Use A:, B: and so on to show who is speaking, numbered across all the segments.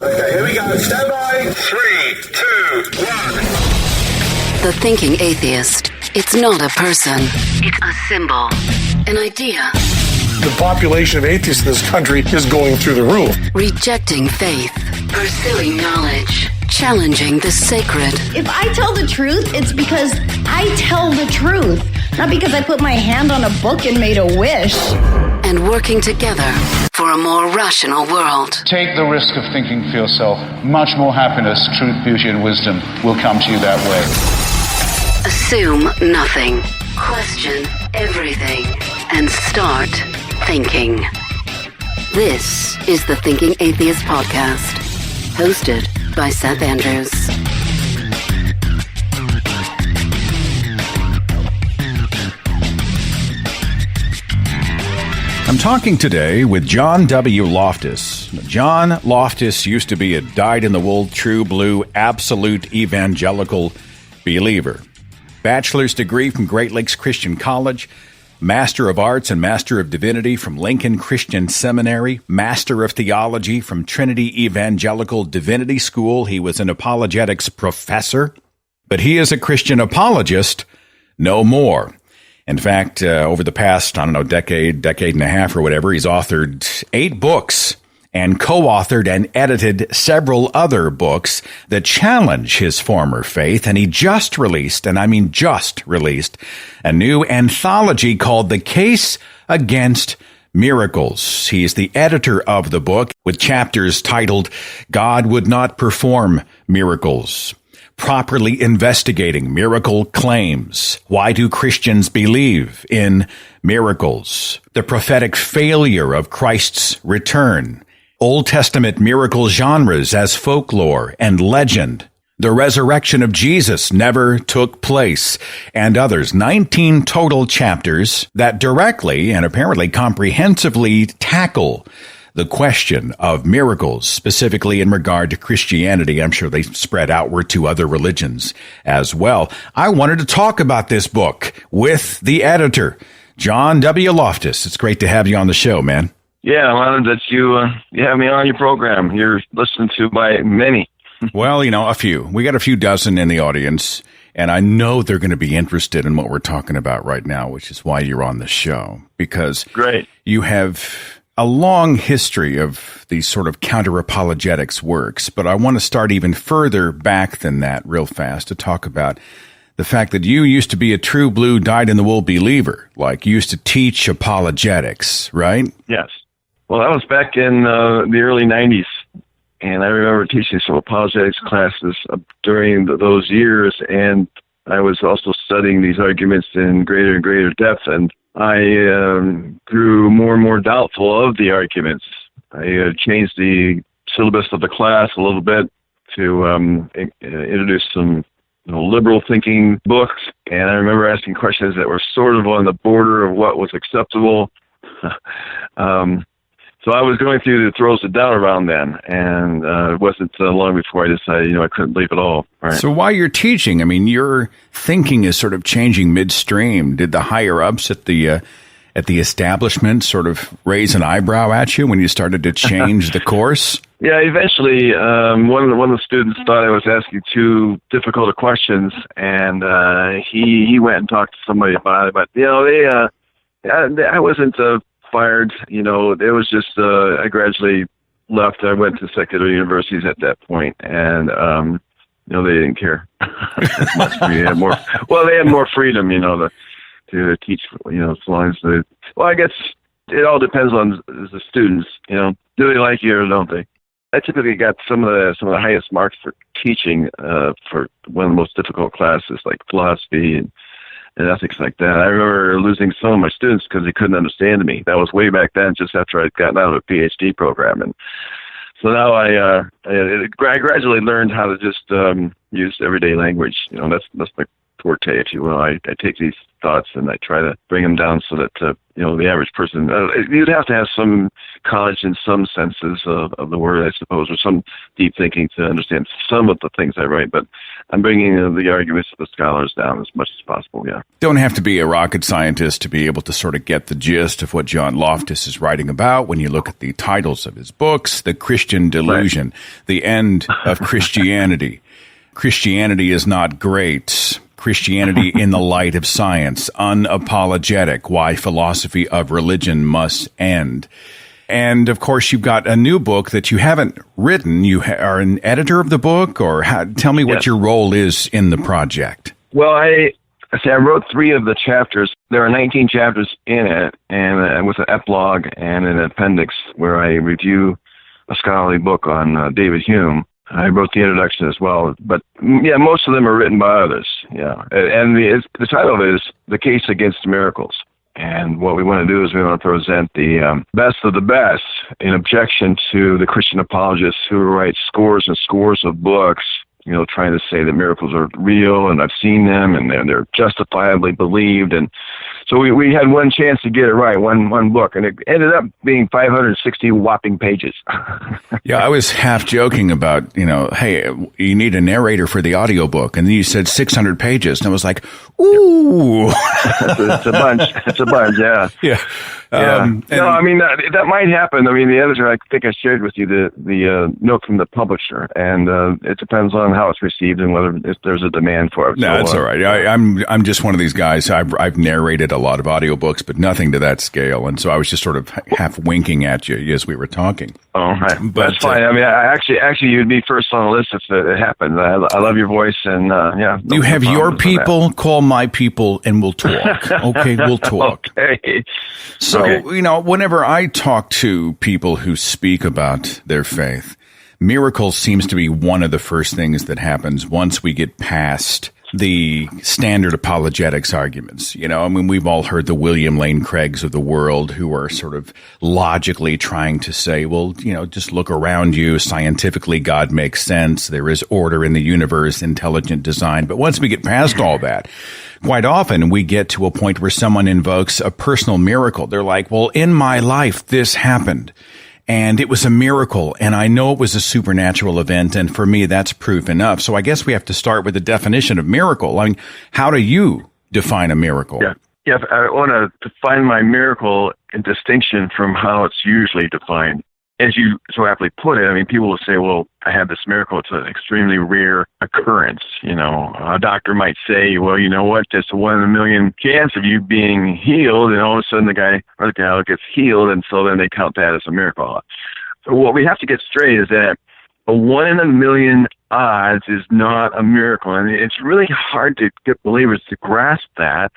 A: Okay, here we go. Stand by. 3, 2, 1.
B: The thinking atheist. It's not a person. It's a symbol. An idea.
C: The population of atheists in this country is going through the roof.
B: Rejecting faith. Pursuing knowledge. Challenging the sacred.
D: If I tell the truth, it's because I tell the truth. Not because I put my hand on a book and made a wish.
B: And working together for a more rational world.
E: Take the risk of thinking for yourself. Much more happiness, truth, beauty, and wisdom will come to you that way.
B: Assume nothing. Question everything. And start thinking. This is the Thinking Atheist Podcast. Hosted by Seth Andrews.
F: I'm talking today with John W. Loftus. John Loftus used to be a dyed-in-the-wool, true blue, absolute evangelical believer. Bachelor's degree from Great Lakes Christian College, Master of Arts and Master of Divinity from Lincoln Christian Seminary, Master of Theology from Trinity Evangelical Divinity School. He was an apologetics professor, but he is a Christian apologist no more. In fact, over the past, decade and a half or whatever, he's authored 8 books and co-authored and edited several other books that challenge his former faith. And he just released, and I mean just released, a new anthology called The Case Against Miracles. He's the editor of the book with chapters titled God Would Not Perform Miracles, Properly Investigating Miracle Claims, Why Do Christians Believe in Miracles, The Prophetic Failure of Christ's Return, Old Testament miracle genres as folklore and legend, The Resurrection of Jesus Never Took Place, and others. 19 total chapters that directly and apparently comprehensively tackle the question of miracles, specifically in regard to Christianity. I'm sure they spread outward to other religions as well. I wanted to talk about this book with the editor, John W. Loftus. It's great to have you on the show, man.
G: Yeah, I'm honored that you have me on your program. You're listened to by many.
F: Well, a few. We got a few dozen in the audience, and I know they're going to be interested in what we're talking about right now, which is why you're on the show, because
G: Great.
F: You have a long history of these sort of counter-apologetics works, but I want to start even further back than that real fast to talk about the fact that you used to be a true blue, dyed-in-the-wool believer, like you used to teach apologetics, right?
G: Yes. Well, that was back in the early 90s, and I remember teaching some apologetics classes during those years, and I was also studying these arguments in greater and greater depth, and I grew more and more doubtful of the arguments. I changed the syllabus of the class a little bit to introduce some liberal thinking books, and I remember asking questions that were sort of on the border of what was acceptable. So I was going through the throes of doubt around then, and it wasn't long before I decided, I couldn't believe it all. Right.
F: So while you're teaching, your thinking is sort of changing midstream. Did the higher ups at the establishment sort of raise an eyebrow at you when you started to change the course?
G: Yeah, eventually, one of the students thought I was asking too difficult of questions, and he went and talked to somebody about it. But I wasn't fired. It was just I gradually left. I went to secular universities at that point, and they didn't care. They had more freedom, to teach. As long as I guess it all depends on the students. Do they like you or don't they? I typically got some of the highest marks for teaching for one of the most difficult classes, like philosophy and ethics like that. I remember losing some of my students because they couldn't understand me. That was way back then, just after I'd gotten out of a PhD program. And so now I gradually learned how to just use everyday language. That's forte, if you will. I take these thoughts and I try to bring them down so that, the average person, you'd have to have some college in some senses of the word, I suppose, or some deep thinking to understand some of the things I write. But I'm bringing the arguments of the scholars down as much as possible, yeah.
F: Don't have to be a rocket scientist to be able to sort of get the gist of what John Loftus is writing about when you look at the titles of his books: The Christian Delusion, The End of Christianity, Christianity is Not Great, Christianity in the Light of Science, Unapologetic, Why Philosophy of Religion Must End. And, of course, you've got a new book that you haven't written. You are an editor of the book, or tell me what your role is in the project.
G: Well, I wrote 3 of the chapters. There are 19 chapters in it, and with an epilogue and an appendix where I review a scholarly book on David Hume. I wrote the introduction as well, but yeah, most of them are written by others. Yeah, and the title is "The Case Against Miracles." And what we want to do is we want to present the best of the best in objection to the Christian apologists who write scores and scores of books, trying to say that miracles are real and I've seen them and they're justifiably believed. And so we had one chance to get it right, one book, and it ended up being 560 whopping pages.
F: Yeah, I was half joking about, hey, you need a narrator for the audiobook. And then you said 600 pages. And I was like, ooh.
G: It's a bunch. It's a bunch, yeah.
F: Yeah.
G: No, I mean, that might happen. I mean, the editor, I think I shared with you the note from the publisher, and it depends on how it's received and whether if there's a demand for it.
F: No, that's all right. I'm just one of these guys. I've narrated a lot of audiobooks, but nothing to that scale. And so I was just sort of half winking at you as we were talking.
G: Oh, right. But that's fine. I mean, actually, you'd be first on the list if it happened. I love your voice, and yeah.
F: You have your people, call my people, and we'll talk. Okay, we'll talk.
G: Okay.
F: So, whenever I talk to people who speak about their faith, miracles seems to be one of the first things that happens once we get past the standard apologetics arguments. We've all heard the William Lane Craigs of the world who are sort of logically trying to say, well, just look around you. Scientifically, God makes sense. There is order in the universe, intelligent design. But once we get past all that, quite often we get to a point where someone invokes a personal miracle. They're like, well, in my life, this happened. And it was a miracle, and I know it was a supernatural event, and for me, that's proof enough. So I guess we have to start with the definition of miracle. I mean, how do you define a miracle?
G: Yeah, I want to define my miracle in distinction from how it's usually defined. As you so aptly put it, I mean, people will say, well, I have this miracle. It's an extremely rare occurrence. A doctor might say, well, you know what? There's a 1 in a million chance of you being healed. And all of a sudden the guy or the gal gets healed. And so then they count that as a miracle. So what we have to get straight is that a 1 in a million odds is not a miracle. And it's really hard to get believers to grasp that,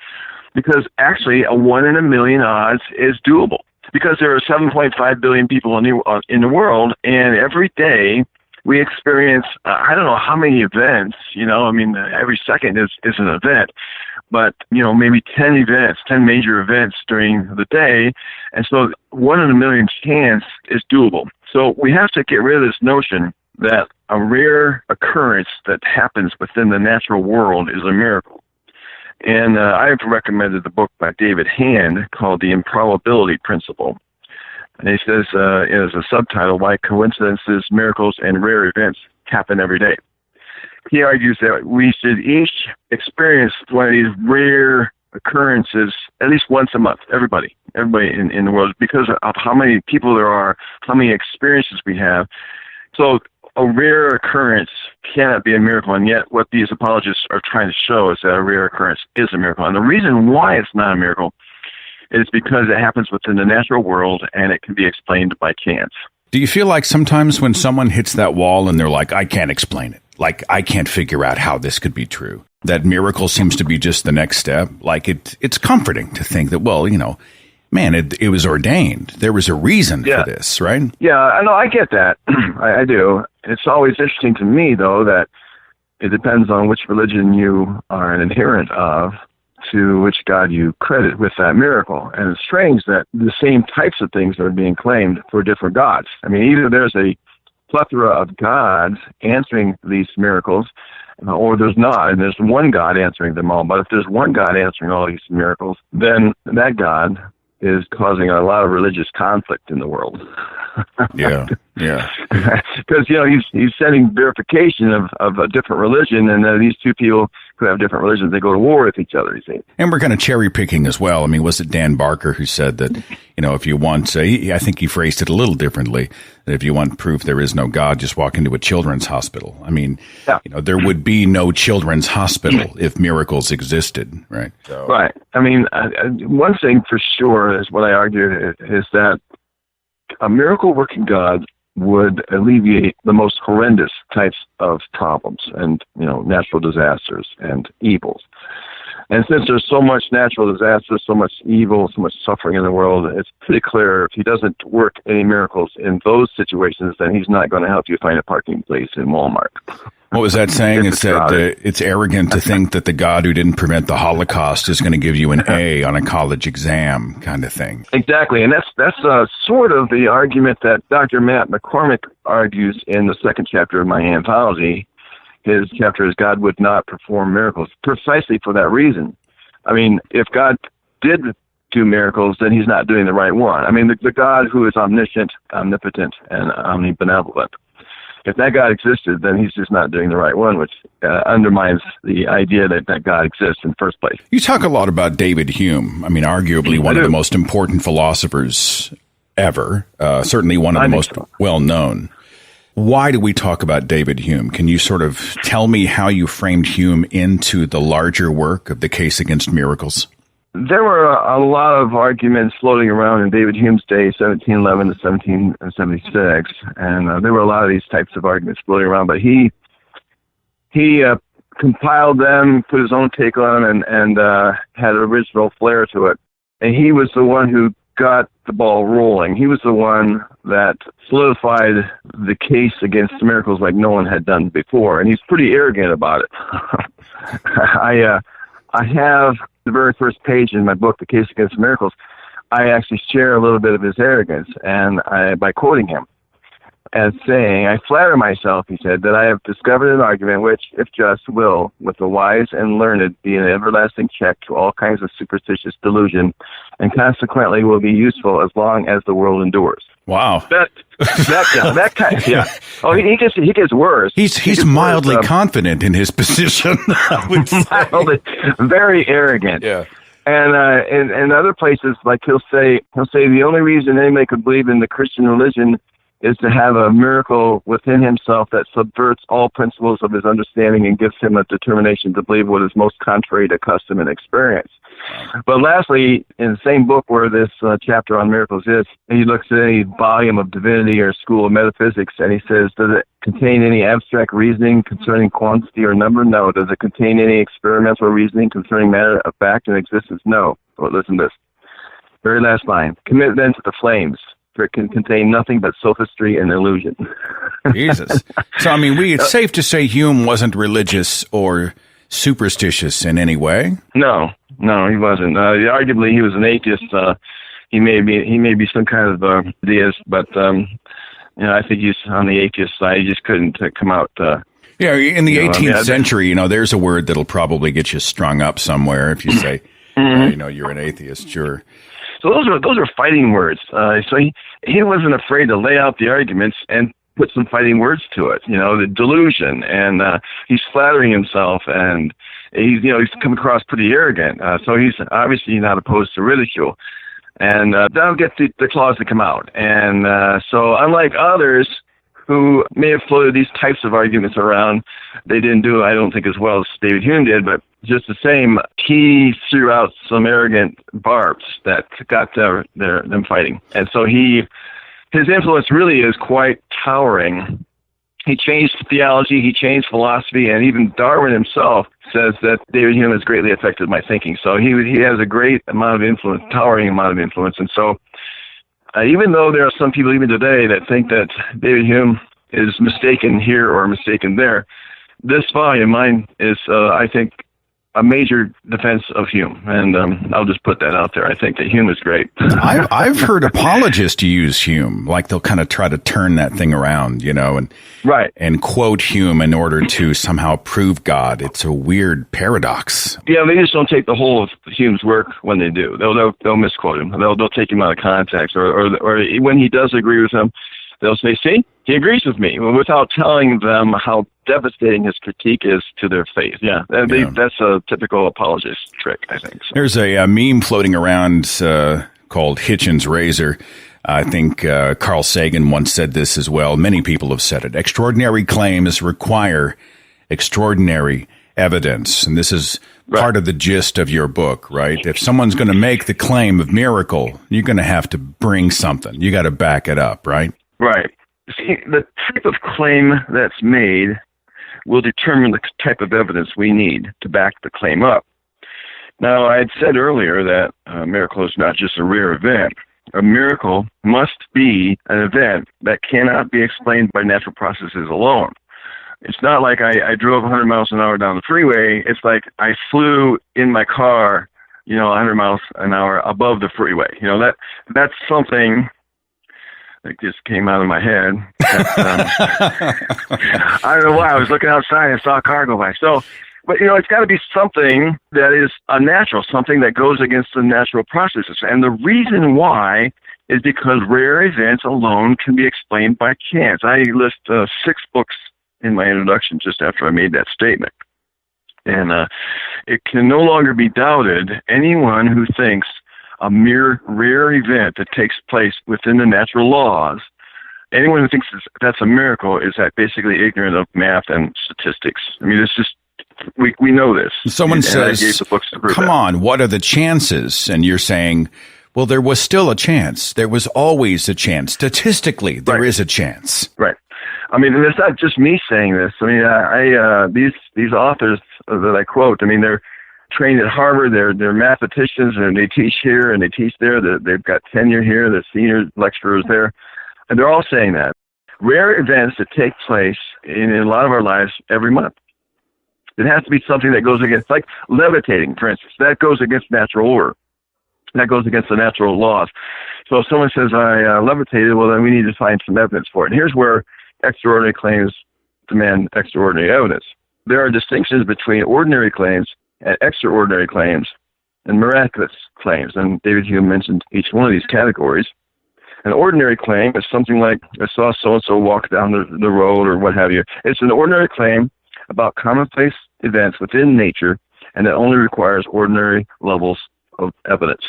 G: because actually a 1 in a million odds is doable. Because there are 7.5 billion people in the world, and every day we experience, I don't know how many events, every second is an event, but, maybe 10 events, 10 major events during the day. And so 1 in a million chance is doable. So we have to get rid of this notion that a rare occurrence that happens within the natural world is a miracle. And I've recommended the book by David Hand called The Improbability Principle. And he says, as a subtitle, Why Coincidences, Miracles, and Rare Events Happen Every Day. He argues that we should each experience one of these rare occurrences at least once a month, everybody in the world, because of how many people there are, how many experiences we have. So a rare occurrence cannot be a miracle, and yet what these apologists are trying to show is that a rare occurrence is a miracle. And the reason why it's not a miracle is because it happens within the natural world, and it can be explained by chance.
F: Do you feel like sometimes when someone hits that wall and they're like, I can't explain it, like I can't figure out how this could be true, that miracle seems to be just the next step? Like it's comforting to think that, well, man, it was ordained. There was a reason for this, right?
G: Yeah, I know. I get that. I do. It's always interesting to me, though, that it depends on which religion you are an adherent of, to which God you credit with that miracle. And it's strange that the same types of things are being claimed for different gods. I mean, either there's a plethora of gods answering these miracles, or there's not, and there's one God answering them all. But if there's one God answering all these miracles, then that God is causing a lot of religious conflict in the world.
F: Yeah.
G: Because, he's sending verification of a different religion, and these two people who have different religions, they go to war with each other, you see.
F: And we're kind of cherry picking as well. I mean, was it Dan Barker who said that, if you want, I think he phrased it a little differently, that if you want proof there is no God, just walk into a children's hospital. I mean, there would be no children's hospital if miracles existed, right? So.
G: Right. I mean, one thing for sure is what I argue is that a miracle-working God would alleviate the most horrendous types of problems and, natural disasters and evils. And since there's so much natural disaster, so much evil, so much suffering in the world, it's pretty clear if he doesn't work any miracles in those situations, then he's not going to help you find a parking place in Walmart.
F: What was that saying? It said it's arrogant to think that the God who didn't prevent the Holocaust is going to give you an A on a college exam kind of thing.
G: Exactly, and that's sort of the argument that Dr. Matt McCormick argues in the second chapter of my anthology. His chapter is God would not perform miracles, precisely for that reason. I mean, if God did do miracles, then he's not doing the right one. I mean, the God who is omniscient, omnipotent, and omnibenevolent, if that God existed, then he's just not doing the right one, which undermines the idea that God exists in the first place.
F: You talk a lot about David Hume. I mean, arguably one of the most important philosophers ever, certainly one of the most well-known. Why do we talk about David Hume? Can you sort of tell me how you framed Hume into the larger work of the case against miracles?
G: There were a lot of arguments floating around in David Hume's day, 1711 to 1776, and there were a lot of these types of arguments floating around, but he compiled them, put his own take on them, and had an original flair to it. And he was the one who got the ball rolling. He was the one that solidified the case against miracles like no one had done before, and he's pretty arrogant about it. I have the very first page in my book, The Case Against Miracles. I actually share a little bit of his arrogance, and by quoting him as saying, "I flatter myself," he said, "that I have discovered an argument which, if just, will, with the wise and learned, be an everlasting check to all kinds of superstitious delusion, and consequently will be useful as long as the world endures."
F: Wow.
G: That kind, yeah. Oh, he gets worse.
F: He's mildly confident in his position. I would say.
G: Very arrogant.
F: Yeah.
G: And in other places, like he'll say the only reason anybody could believe in the Christian religion is to have a miracle within himself that subverts all principles of his understanding and gives him a determination to believe what is most contrary to custom and experience. But lastly, in the same book where this chapter on miracles is, he looks at any volume of divinity or school of metaphysics, and he says, does it contain any abstract reasoning concerning quantity or number? No. Does it contain any experimental reasoning concerning matter of fact and existence? No. Well, listen to this. Very last line. Commit then to the flames, for it can contain nothing but sophistry and illusion.
F: Jesus. So, I mean, it's safe to say Hume wasn't religious or superstitious in any way?
G: No, he wasn't. Arguably, he was an atheist. He may be some kind of deist, but I think he's on the atheist side. He just couldn't come out.
F: Yeah, in the 18th century, there's a word that'll probably get you strung up somewhere if you say, you're an atheist. Sure.
G: So those are fighting words. So he wasn't afraid to lay out the arguments and put some fighting words to it. The delusion, and he's flattering himself, and he's come across pretty arrogant. So he's obviously not opposed to ridicule, and that'll get the claws to come out. And so unlike others who may have floated these types of arguments around, they didn't do, I don't think, as well as David Hume did, but just the same, he threw out some arrogant barbs that got them fighting. And so his influence really is quite towering. He changed theology, he changed philosophy, and even Darwin himself says that David Hume has greatly affected my thinking. So he has a great amount of influence, towering amount of influence. And so even though there are some people even today that think that David Hume is mistaken here or mistaken there, this volume, mine, is, I think, a major defense of Hume, and I'll just put that out there. I think that Hume is great.
F: I've heard apologists use Hume, like they'll kind of try to turn that thing around, and
G: right,
F: and quote Hume in order to somehow prove God. It's a weird paradox.
G: Yeah, they just don't take the whole of Hume's work when they do. They'll misquote him. They'll take him out of context, or when he does agree with them, they'll say, "See, he agrees with me," without telling them how devastating his critique is to their faith. Yeah, that's a typical apologist trick, I think. So.
F: There's a meme floating around called Hitchens' Razor. I think Carl Sagan once said this as well. Many people have said it. Extraordinary claims require extraordinary evidence. And this is part of the gist of your book, right? If someone's going to make the claim of miracle, you're going to have to bring something. You got to back it up, right?
G: Right. See, the type of claim that's made will determine the type of evidence we need to back the claim up. Now, I had said earlier that a miracle is not just a rare event. A miracle must be an event that cannot be explained by natural processes alone. It's not like I drove 100 miles an hour down the freeway. It's like I flew in my car, 100 miles an hour above the freeway. That's something that just came out of my head. I don't know why. I was looking outside and saw a car go by. But it's got to be something that is unnatural, something that goes against the natural processes. And the reason why is because rare events alone can be explained by chance. I list 6 books in my introduction just after I made that statement. And it can no longer be doubted. Anyone who thinks a mere rare event that takes place within the natural laws, anyone who thinks that's a miracle is basically ignorant of math and statistics. I mean, it's just, we know this.
F: Someone says, come on, what are the chances? And you're saying, well, there was still a chance. There was always a chance. Statistically, there is a chance.
G: Right. I mean, and it's not just me saying this. I mean, these authors that I quote, I mean, they're trained at Harvard. They're mathematicians, and they teach here and they teach there. They've got tenure here. They're senior lecturers there, and they're all saying that rare events that take place in a lot of our lives every month. It has to be something that goes against, like levitating, for instance. That goes against natural order. That goes against the natural laws. So if someone says, I levitated, well, then we need to find some evidence for it. And here's where extraordinary claims demand extraordinary evidence. There are distinctions between ordinary claims and extraordinary claims and miraculous claims. And David Hume mentioned each one of these categories. An ordinary claim is something like, I saw so-and-so walk down the road or what have you. It's an ordinary claim about commonplace events within nature, and it only requires ordinary levels of evidence.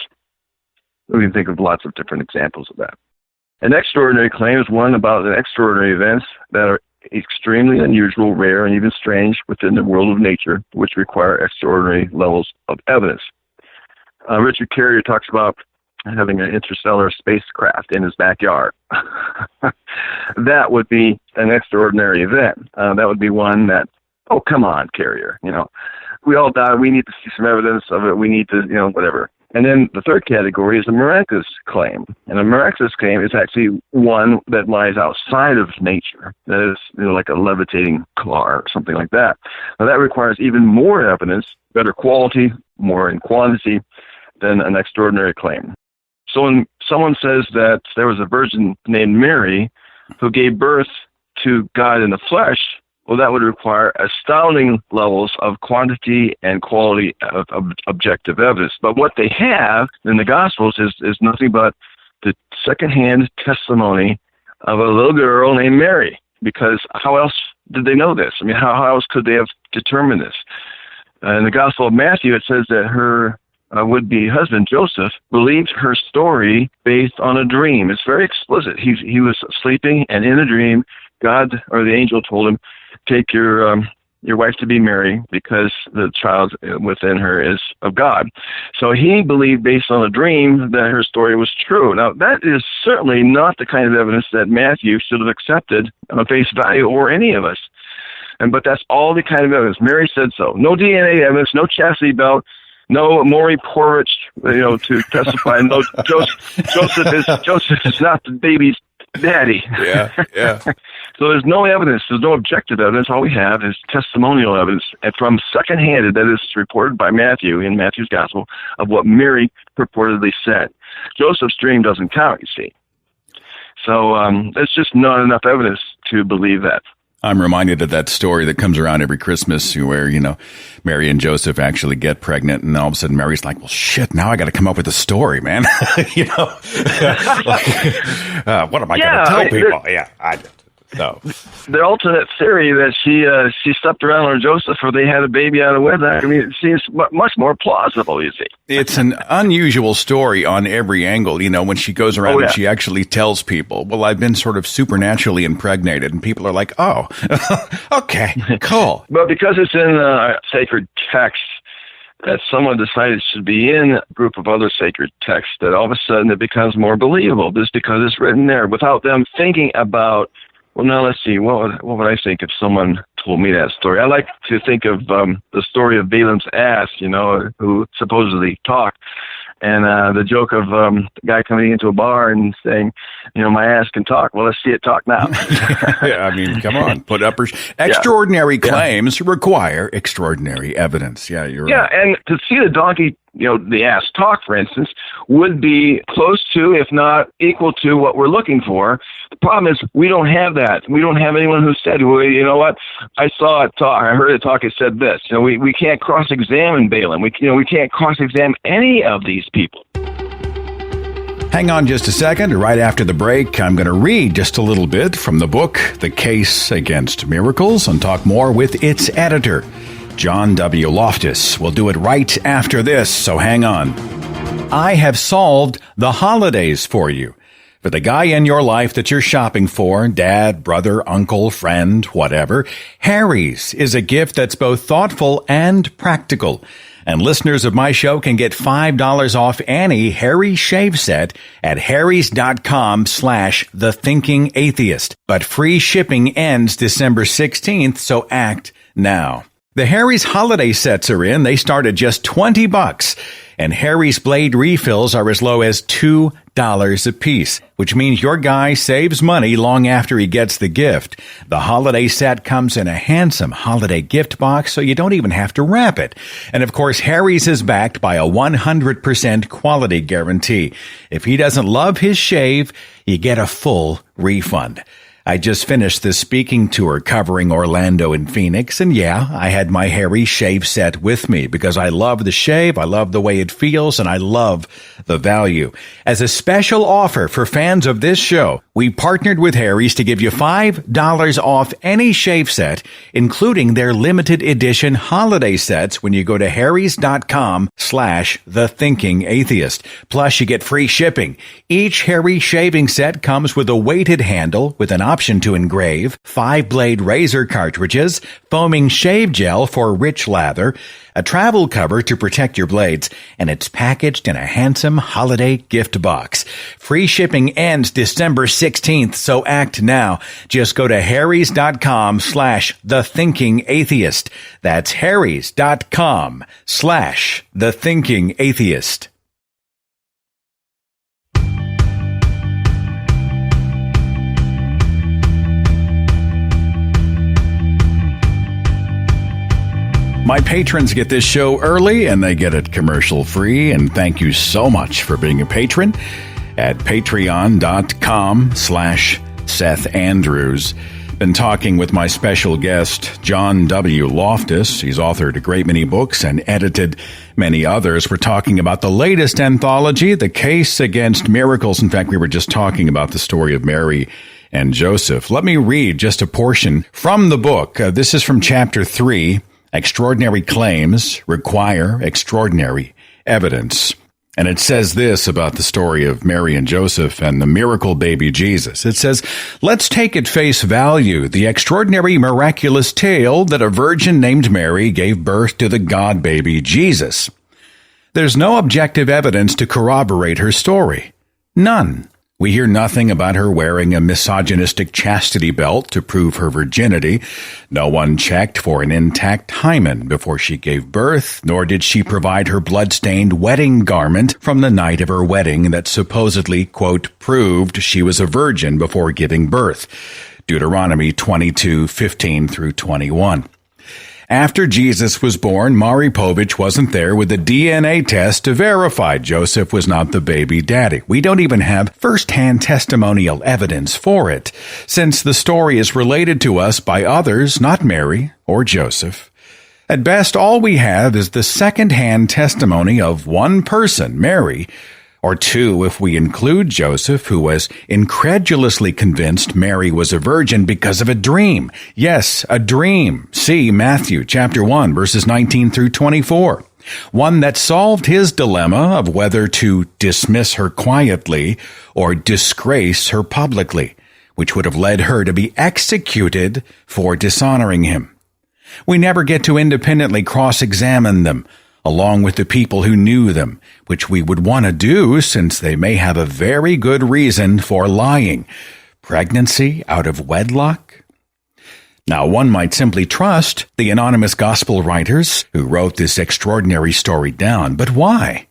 G: We can think of lots of different examples of that. An extraordinary claim is one about extraordinary events that are extremely unusual, rare, and even strange within the world of nature, which require extraordinary levels of evidence. Richard Carrier talks about having an interstellar spacecraft in his backyard. That would be an extraordinary event. That would be one that, oh, come on, Carrier. We all die. We need to see some evidence of it. We need to, whatever. And then the third category is a miraculous claim. And a miraculous claim is actually one that lies outside of nature. That is, like a levitating car or something like that. Now, that requires even more evidence, better quality, more in quantity than an extraordinary claim. So when someone says that there was a virgin named Mary who gave birth to God in the flesh, well, that would require astounding levels of quantity and quality of objective evidence. But what they have in the Gospels is nothing but the secondhand testimony of a little girl named Mary. Because how else did they know this? I mean, how else could they have determined this? In the Gospel of Matthew, it says that her would-be husband, Joseph, believed her story based on a dream. It's very explicit. He was sleeping, and in a dream, God or the angel told him, take your wife to be Mary because the child within her is of God. So he believed based on a dream that her story was true. Now, that is certainly not the kind of evidence that Matthew should have accepted on face value, or any of us. But that's all the kind of evidence. Mary said so. No DNA evidence, no chastity belt, no Maury Porridge, to testify. No, Joseph is not the baby's daddy.
F: Yeah.
G: So there's no evidence, there's no objective evidence. All we have is testimonial evidence from second-handed, that is reported by Matthew in Matthew's gospel, of what Mary purportedly said. Joseph's dream doesn't count, you see. So there's just not enough evidence to believe that.
F: I'm reminded of that story that comes around every Christmas where, Mary and Joseph actually get pregnant, and all of a sudden Mary's like, well, shit, now I got to come up with a story, man. What am I going to tell people? The
G: alternate theory that she slept around with Joseph, or they had a baby out of wedlock, it seems much more plausible, you see.
F: It's an unusual story on every angle. When she goes around and she actually tells people, well, I've been sort of supernaturally impregnated, and people are like, oh, okay, cool.
G: But because it's in a sacred text that someone decided should be in a group of other sacred texts, that all of a sudden it becomes more believable just because it's written there without them thinking about, well, now let's see, what would I think if someone told me that story? I like to think of the story of Balaam's ass, who supposedly talked. And the joke of the guy coming into a bar and saying, my ass can talk. Well, let's see it talk now.
F: Come on. Put up extraordinary claims require extraordinary evidence. Yeah, you're right.
G: Yeah, and to see the donkey, the ass talk, for instance, would be close to, if not equal to, what we're looking for. The problem is we don't have that. We don't have anyone who said, well, you know what, I saw it talk, I heard it talk, it said this. We can't cross-examine Balaam. We can't cross-examine any of these people.
F: Hang on just a second. Right after the break, I'm going to read just a little bit from the book, The Case Against Miracles, and talk more with its editor, John W. Loftus. We'll do it right after this, so hang on. I have solved the holidays for you. For the guy in your life that you're shopping for, dad, brother, uncle, friend, whatever, Harry's is a gift that's both thoughtful and practical. And listeners of my show can get $5 off any Harry shave set at harrys.com/thethinkingatheist. But free shipping ends December 16th, so act now. The Harry's holiday sets are in. They start at just $20, and Harry's blade refills are as low as $2 a piece, which means your guy saves money long after he gets the gift. The holiday set comes in a handsome holiday gift box, so you don't even have to wrap it. And of course, Harry's is backed by a 100% quality guarantee. If he doesn't love his shave, you get a full refund. I just finished the speaking tour covering Orlando and Phoenix, and yeah, I had my Harry shave set with me because I love the shave, I love the way it feels, and I love the value. As a special offer for fans of this show, we partnered with Harry's to give you $5 off any shave set, including their limited edition holiday sets when you go to harrys.com/thethinkingatheist. Plus, you get free shipping. Each Harry shaving set comes with a weighted handle with an option to engrave, 5-blade razor cartridges, foaming shave gel for rich lather, a travel cover to protect your blades, and it's packaged in a handsome holiday gift box. Free shipping ends December 16th, so act now. Just go to harrys.com/thethinkingatheist. That's harrys.com/thethinkingatheist. My patrons get this show early, and they get it commercial-free, and thank you so much for being a patron at patreon.com/Seth Andrews. Been talking with my special guest, John W. Loftus. He's authored a great many books and edited many others. We're talking about the latest anthology, The Case Against Miracles. In fact, we were just talking about the story of Mary and Joseph. Let me read just a portion from the book. This is from Chapter 3. Extraordinary claims require extraordinary evidence. And it says this about the story of Mary and Joseph and the miracle baby Jesus. It says, let's take at face value the extraordinary miraculous tale that a virgin named Mary gave birth to the God baby Jesus. There's no objective evidence to corroborate her story. None. We hear nothing about her wearing a misogynistic chastity belt to prove her virginity. No one checked for an intact hymen before she gave birth, nor did she provide her blood-stained wedding garment from the night of her wedding that supposedly, quote, proved she was a virgin before giving birth. Deuteronomy 22:15 through 21. After Jesus was born, Maury Povich wasn't there with a DNA test to verify Joseph was not the baby daddy. We don't even have first-hand testimonial evidence for it, since the story is related to us by others, not Mary or Joseph. At best, all we have is the second-hand testimony of one person, Mary, or two if we include Joseph, who was incredulously convinced Mary was a virgin because of a dream. Yes, a dream. See Matthew chapter 1, verses 19 through 24. One that solved his dilemma of whether to dismiss her quietly or disgrace her publicly, which would have led her to be executed for dishonoring him. We never get to independently cross-examine them, along with the people who knew them, which we would want to do since they may have a very good reason for lying. Pregnancy out of wedlock? Now, one might simply trust the anonymous gospel writers who wrote this extraordinary story down, but why?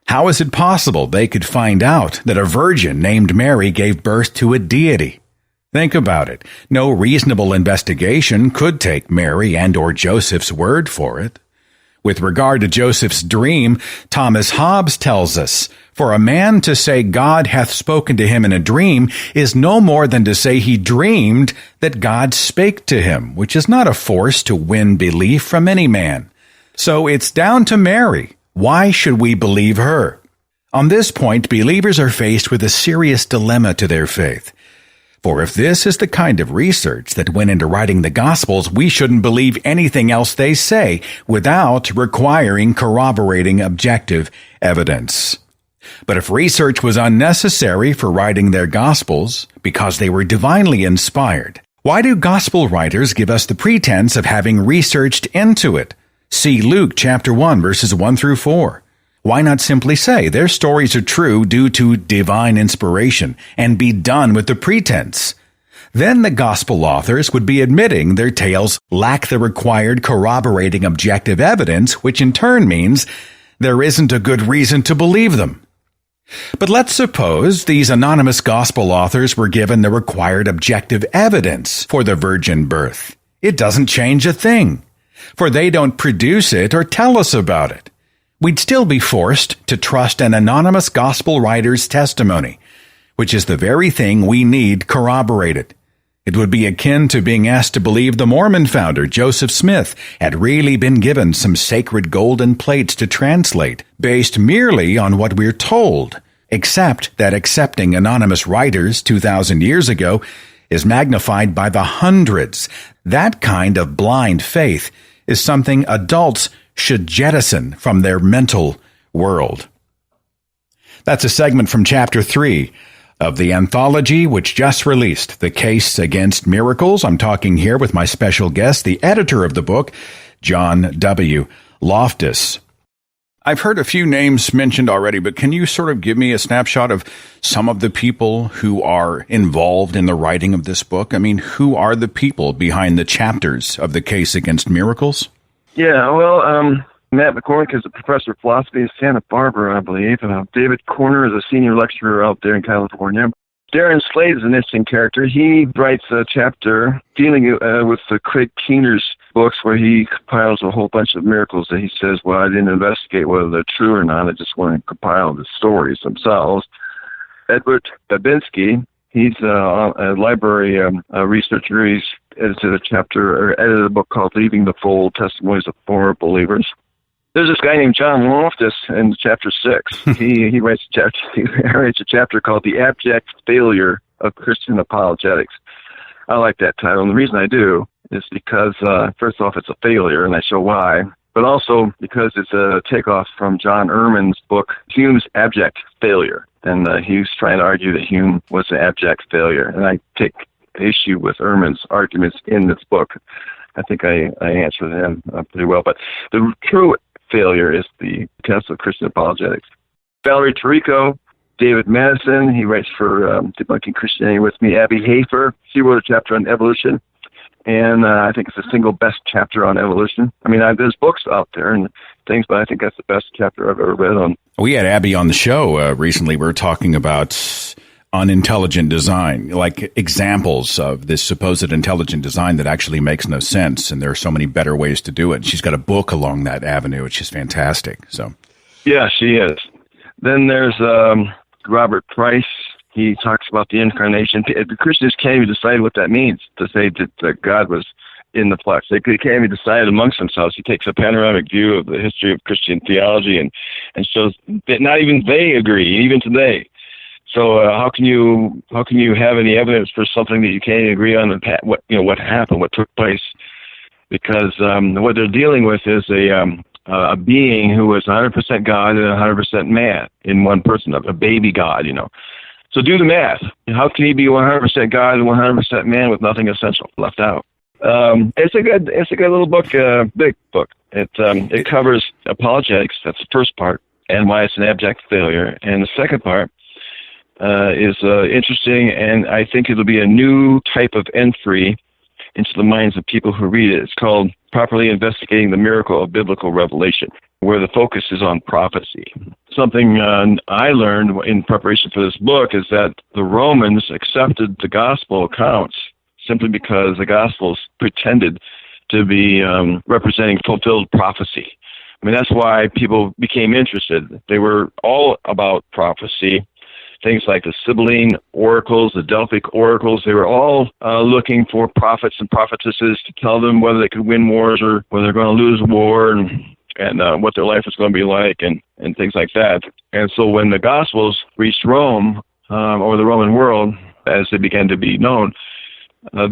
F: How is it possible they could find out that a virgin named Mary gave birth to a deity? Think about it. No reasonable investigation could take Mary and or Joseph's word for it. With regard to Joseph's dream, Thomas Hobbes tells us, "For a man to say God hath spoken to him in a dream is no more than to say he dreamed that God spake to him, which is not a force to win belief from any man." So it's down to Mary. Why should we believe her? On this point, believers are faced with a serious dilemma to their faith. For if this is the kind of research that went into writing the Gospels, we shouldn't believe anything else they say without requiring corroborating objective evidence. But if research was unnecessary for writing their Gospels because they were divinely inspired, why do Gospel writers give us the pretense of having researched into it? See Luke chapter 1, verses 1 through 4. Why not simply say their stories are true due to divine inspiration and be done with the pretense? Then the gospel authors would be admitting their tales lack the required corroborating objective evidence, which in turn means there isn't a good reason to believe them. But let's suppose these anonymous gospel authors were given the required objective evidence for the virgin birth. It doesn't change a thing, for they don't produce it or tell us about it. We'd still be forced to trust an anonymous gospel writer's testimony, which is the very thing we need corroborated. It would be akin to being asked to believe the Mormon founder, Joseph Smith, had really been given some sacred golden plates to translate, based merely on what we're told, except that accepting anonymous writers 2,000 years ago is magnified by the hundreds. That kind of blind faith is something adults should jettison from their mental world. That's a segment from Chapter 3 of the anthology which just released, The Case Against Miracles. I'm talking here with my special guest, the editor of the book, John W. Loftus. I've heard a few names mentioned already, but can you sort of give me a snapshot of some of the people who are involved in the writing of this book? I mean, who are the people behind the chapters of The Case Against Miracles?
G: Yeah, well, Matt McCormick is a professor of philosophy in Santa Barbara, I believe. David Corner is a senior lecturer out there in California. Darren Slade is an interesting character. He writes a chapter dealing with Craig Keener's books where he compiles a whole bunch of miracles that he says, well, I didn't investigate whether they're true or not. I just want to compile the stories themselves. Edward Babinski, he's a library researcher. He's edited a book called Leaving the Fold, Testimonies of Former Believers. There's this guy named John Loftus in chapter 6. He writes a chapter called The Abject Failure of Christian Apologetics. I like that title, and the reason I do is because, first off, it's a failure, and I show why, but also because it's a takeoff from John Ehrman's book, Hume's Abject Failure. And he was trying to argue that Hume was an abject failure, and I take issue with Ehrman's arguments in this book. I think I answered them pretty well, but the true failure is the test of Christian apologetics. Valerie Tarico, David Madison, he writes for Debunking Christianity with me. Abby Hafer, she wrote a chapter on evolution, and I think it's the single best chapter on evolution. I mean, there's books out there and things, but I think that's the best chapter I've ever read on.
F: We had Abby on the show recently. We were talking about unintelligent design, like examples of this supposed intelligent design that actually makes no sense. And there are so many better ways to do it. She's got a book along that avenue, which is fantastic. So, yeah,
G: she is. Then there's Robert Price. He talks about the incarnation. The Christians can't even decide what that means, to say that God was in the flesh. They can't even decide amongst themselves. He takes a panoramic view of the history of Christian theology and shows that not even they agree, even today. So how can you have any evidence for something that you can't agree on? What happened, what took place? Because what they're dealing with is a being who was 100% God and 100% man in one person, a baby God. So do the math. How can he be 100% God and 100% man with nothing essential left out? It's a good little book, big book. It covers apologetics. That's the first part, and why it's an abject failure. And the second part is interesting, and I think it'll be a new type of entry into the minds of people who read it. It's called Properly Investigating the Miracle of Biblical Revelation, where the focus is on prophecy. Something I learned in preparation for this book is that the Romans accepted the gospel accounts simply because the Gospels pretended to be representing fulfilled prophecy. I mean, that's why people became interested. They were all about prophecy. Things like the Sibylline oracles, the Delphic oracles, they were all looking for prophets and prophetesses to tell them whether they could win wars or whether they're going to lose a war and what their life was going to be like and things like that. And so when the Gospels reached Rome, or the Roman world, as they began to be known,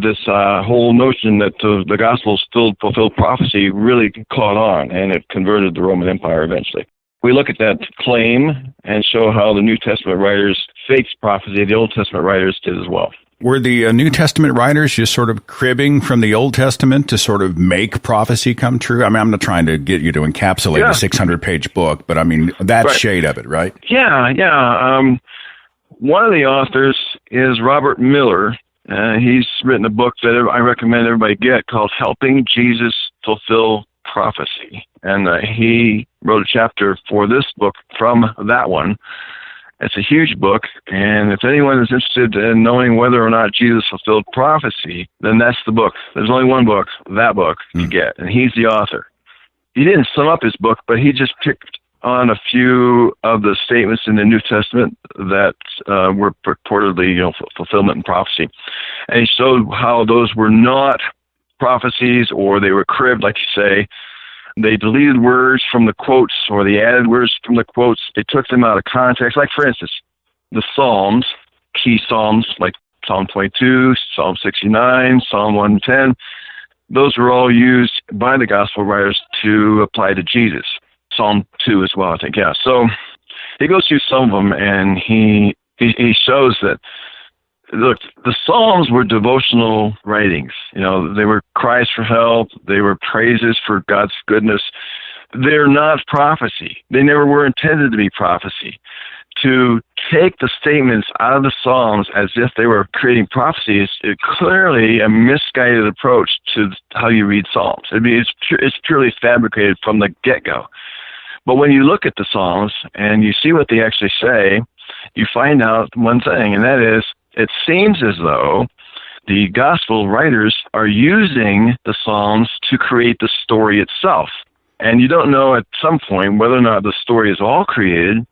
G: this whole notion that the Gospels still fulfilled prophecy really caught on, and it converted the Roman Empire eventually. We look at that claim and show how the New Testament writers faked prophecy. The Old Testament writers did as well.
F: Were the New Testament writers just sort of cribbing from the Old Testament to sort of make prophecy come true? I mean, I'm not trying to get you to encapsulate a 600-page book, but I mean, that shade of it, right?
G: Yeah. One of the authors is Robert Miller. He's written a book that I recommend everybody get called Helping Jesus Fulfill Prophecy. And he wrote a chapter for this book from that one. It's a huge book, and if anyone is interested in knowing whether or not Jesus fulfilled prophecy, then that's the book. There's only one book, that book, to get, and he's the author. He didn't sum up his book, but he just picked on a few of the statements in the New Testament that were purportedly, fulfillment and prophecy. And he showed how those were not prophecies, or they were cribbed, like you say. They deleted words from the quotes, or they added words from the quotes. They took them out of context. Like, for instance, the Psalms, key Psalms, like Psalm 22, Psalm 69, Psalm 110, those were all used by the gospel writers to apply to Jesus. Psalm 2 as well, I think, yeah. So he goes through some of them, and he shows that, look, the Psalms were devotional writings. They were cries for help. They were praises for God's goodness. They're not prophecy. They never were intended to be prophecy. To take the statements out of the Psalms as if they were creating prophecy is clearly a misguided approach to how you read Psalms. I mean, it's purely fabricated from the get-go. But when you look at the Psalms and you see what they actually say, you find out one thing, and that is, it seems as though the gospel writers are using the Psalms to create the story itself. And you don't know at some point whether or not the story is all created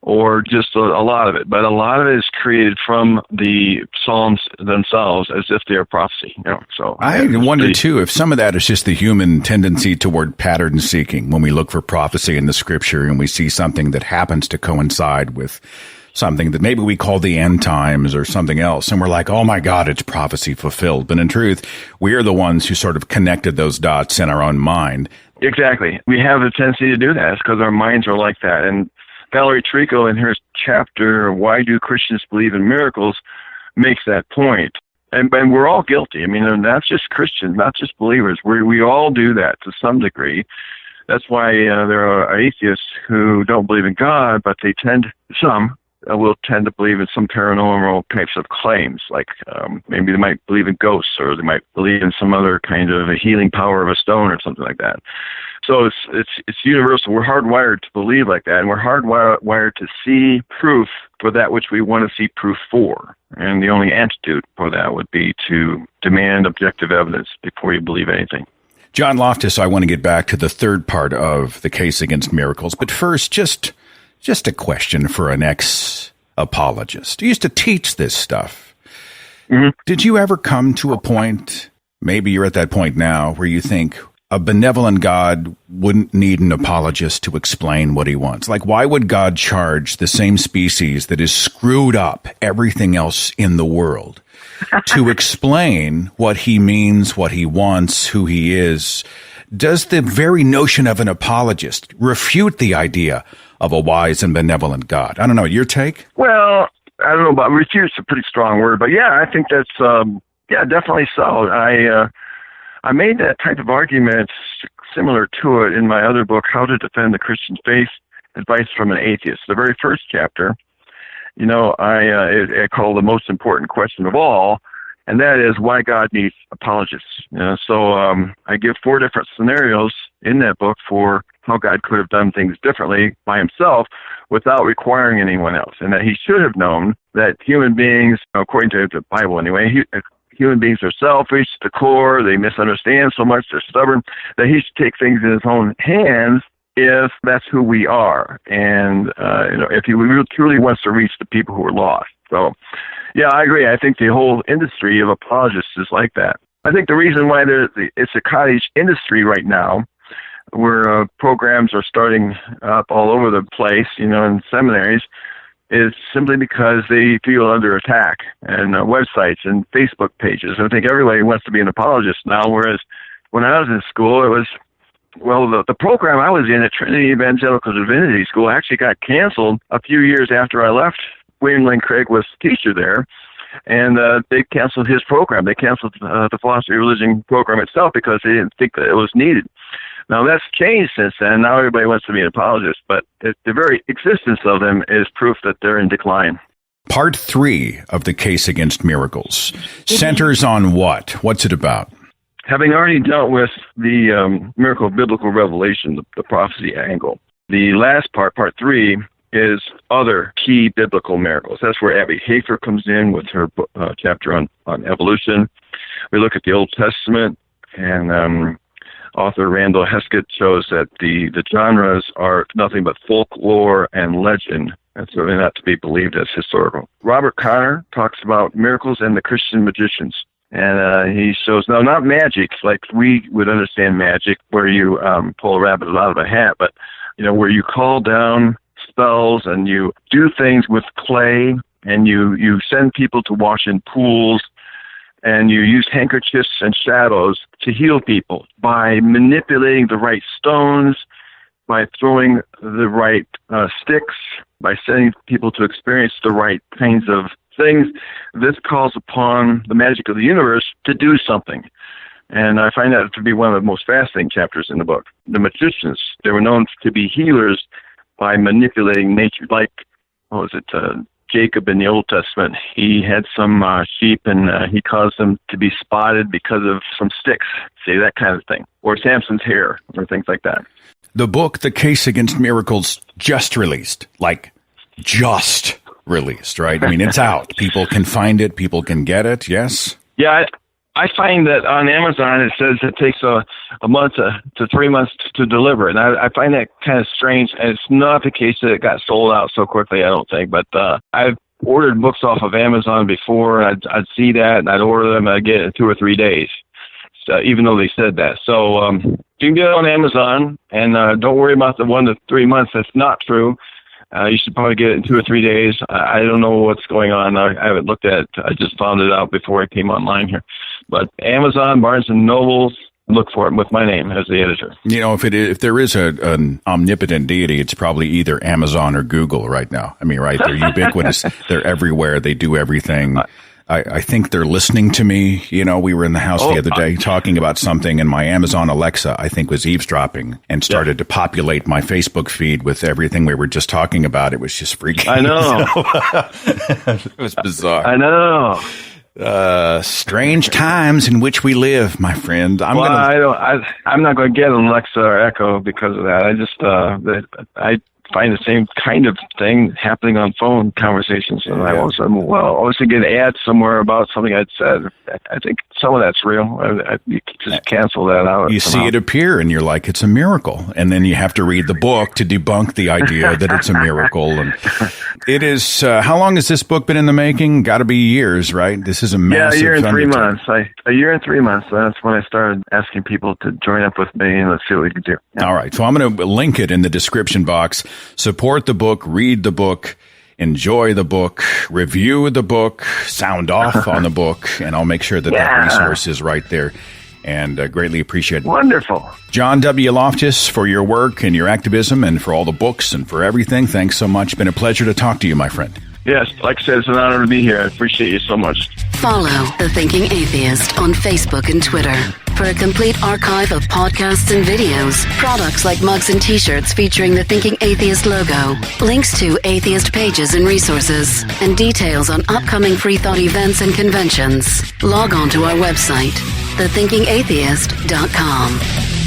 G: or just a lot of it. But a lot of it is created from the Psalms themselves as if they are prophecy. So
F: I wonder, too, if some of that is just the human tendency toward pattern seeking when we look for prophecy in the Scripture and we see something that happens to coincide with something that maybe we call the end times or something else. And we're like, oh my God, it's prophecy fulfilled. But in truth, we are the ones who sort of connected those dots in our own mind.
G: Exactly. We have a tendency to do that. It's because our minds are like that. And Valerie Trico, in her chapter, Why Do Christians Believe in Miracles, makes that point. And we're all guilty. I mean, not just Christians, not just believers. We all do that to some degree. That's why there are atheists who don't believe in God, but some will tend to believe in some paranormal types of claims, like maybe they might believe in ghosts, or they might believe in some other kind of a healing power of a stone or something like that. So it's universal. We're hardwired to believe like that, and we're hardwired to see proof for that which we want to see proof for. And the only antidote for that would be to demand objective evidence before you believe anything.
F: John Loftus, I want to get back to the third part of the case against miracles, but first, just a question for an ex-apologist. You used to teach this stuff.
G: Mm-hmm.
F: Did you ever come to a point, maybe you're at that point now, where you think a benevolent God wouldn't need an apologist to explain what he wants? Like, why would God charge the same species that has screwed up everything else in the world to explain what he means, what he wants, who he is? Does the very notion of an apologist refute the idea of a wise and benevolent God? I don't know. Your take?
G: Well, I don't know about refute. It's a pretty strong word, but yeah, I think that's definitely so. I made that type of argument similar to it in my other book, How to Defend the Christian Faith, Advice from an Atheist. The very first chapter, I call the most important question of all, and that is why God needs apologists. So I give 4 different scenarios in that book for how God could have done things differently by himself without requiring anyone else, and that he should have known that human beings, according to the Bible anyway, human beings are selfish to the core. They misunderstand so much. They're stubborn. That he should take things in his own hands if that's who we are. And, if he truly wants to reach the people who are lost. So, yeah, I agree. I think the whole industry of apologists is like that. I think the reason why it's a cottage industry right now, where programs are starting up all over the place, in seminaries, is simply because they feel under attack, and websites and Facebook pages. I think everybody wants to be an apologist now, whereas when I was in school, it was, the program I was in at Trinity Evangelical Divinity School actually got canceled a few years after I left. William Lane Craig was teacher there, and they canceled his program. They canceled the philosophy of religion program itself because they didn't think that it was needed. Now, that's changed since then. Now everybody wants to be an apologist, but the very existence of them is proof that they're in decline.
F: Part 3 of the case against miracles centers on what? What's it about?
G: Having already dealt with the miracle of biblical revelation, the prophecy angle, the last part 3, is other key biblical miracles. That's where Abby Hafer comes in with her chapter on evolution. We look at the Old Testament, and author Randall Heskett shows that the genres are nothing but folklore and legend, and certainly not to be believed as historical. Robert Connor talks about miracles and the Christian magicians, and he shows, now not magic like we would understand magic, where you pull a rabbit out of a hat, but where you call down spells and you do things with clay, and you send people to wash in pools, and you use handkerchiefs and shadows to heal people by manipulating the right stones, by throwing the right sticks, by sending people to experience the right kinds of things. This calls upon the magic of the universe to do something. And I find that to be one of the most fascinating chapters in the book. The magicians, they were known to be healers by manipulating nature, like, Jacob in the Old Testament. He had some sheep, and he caused them to be spotted because of some sticks, say, that kind of thing. Or Samson's hair, or things like that.
F: The book, The Case Against Miracles, just released. Like, just released, right? I mean, it's out. People can find it. People can get it, yes?
G: Yeah, I find that on Amazon it says it takes a month to 3 months to deliver it. And I find that kind of strange. And it's not the case that it got sold out so quickly, I don't think. But I've ordered books off of Amazon before. I'd see that, and I'd order them, and I'd get it in 2 or 3 days, even though they said that. So you can get it on Amazon, and don't worry about the 1 to 3 months. That's not true. You should probably get it in 2 or 3 days. I don't know what's going on. I haven't looked at it. I just found it out before I came online here. But Amazon, Barnes & Noble, look for it with my name as the editor.
F: If there is an omnipotent deity, it's probably either Amazon or Google right now. I mean, right? They're ubiquitous. They're everywhere. They do everything. I think they're listening to me. We were in the house the other day talking about something, and my Amazon Alexa, I think, was eavesdropping and started to populate my Facebook feed with everything we were just talking about. It was just freaking.
G: I know.
F: It was bizarre.
G: I know.
F: Strange times in which we live, my friend.
G: I'm not going to get an Alexa or Echo because of that. I find the same kind of thing happening on phone conversations. And I also get ads somewhere about something I'd said. I think some of that's real. You just cancel that out.
F: You see it appear and you're like, it's a miracle. And then you have to read the book to debunk the idea that it's a miracle. And it is, how long has this book been in the making? Got to be years, right? This is a massive
G: a year and 3
F: undertaking.
G: months. A year and 3 months. That's when I started asking people to join up with me and let's see what we can do. Yeah.
F: All right. So I'm going to link it in the description box. Support the book, read the book, enjoy the book, review the book, sound off on the book, and I'll make sure that that resource is right there. And greatly appreciate it.
G: Wonderful.
F: John W. Loftus, for your work and your activism and for all the books and for everything, thanks so much. Been a pleasure to talk to you, my friend.
G: Yes, like I said, it's an honor to be here. I appreciate you so much.
B: Follow The Thinking Atheist on Facebook and Twitter for a complete archive of podcasts and videos, products like mugs and t-shirts featuring the Thinking Atheist logo, links to atheist pages and resources, and details on upcoming free thought events and conventions. Log on to our website, thethinkingatheist.com.